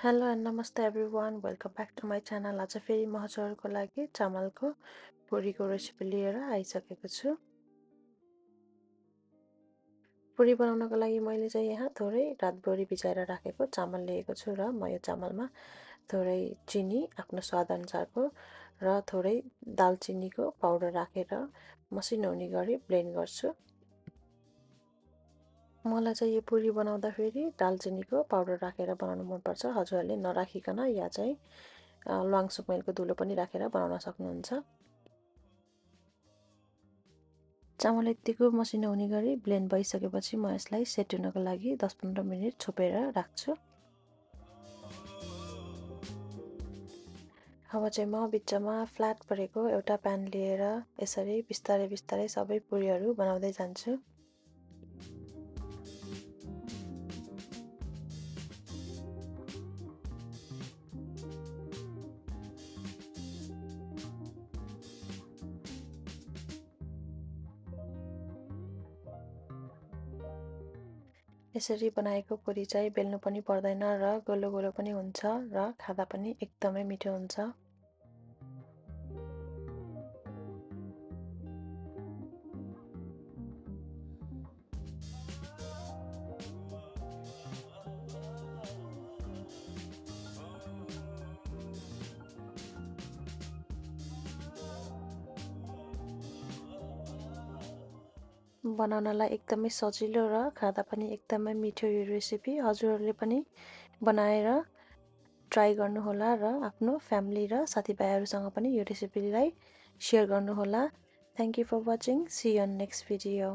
Hello and नमस्ते everyone welcome back to my channel. आज फेरि म हजुरहरूको लागि चामलको पुरीको रेसिपी लिएर आइसकेको छु। पुरी बनाउनको लागि मैले चाहिँ यहाँ थोरै रातभरि भिजाएर राखेको चामल लिएको छु र म यो चामलमा थोरै चिनी आफ्नो स्वादअनुसारको र थोरै दालचिनीको पाउडर राखेर मसिनो हुने गरी ब्लेन्ड गर्छु। मलाई चाहिँ यो पुरी बनाउँदाखेरि दालचिनीको पाउडर राखेर बनाउनु मनपर्छ। हजुरहरूले नराखिकन या चाहिँ ल्वाङ सुकमेलको धुलो पनि राखेर बनाउन सक्नुहुन्छ। चामल यत्तिको मसिनो हुने गरी ब्लेन्ड भइसकेपछि म यसलाई सेट हुनको लागि 10-15 मिनट छोपेर राख्छु। अब चाहिँ म बिचमा फ्ल्याट परेको एउटा प्यान लिएर यसरी बिस्तारै बिस्तारै सबै पुरीहरू बनाउँदै जान्छु। यसरी बनाएको पुरी चाहिँ बेल्नु पनि पर्दैन र गोलो गोलो पनि हुन्छ र खाँदा पनि एकदमै मिठो हुन्छ। बनाउनलाई एकदमै सजिलो र खाँदा पनि एकदमै मिठो यो रेसिपी। हजुरहरूले पनि बनाएर ट्राई गर्नुहोला र आफ्नो फ्यामिली र साथीभाइहरूसँग पनि यो रेसिपीलाई सेयर गर्नुहोला। Thank you for watching. See you on next video.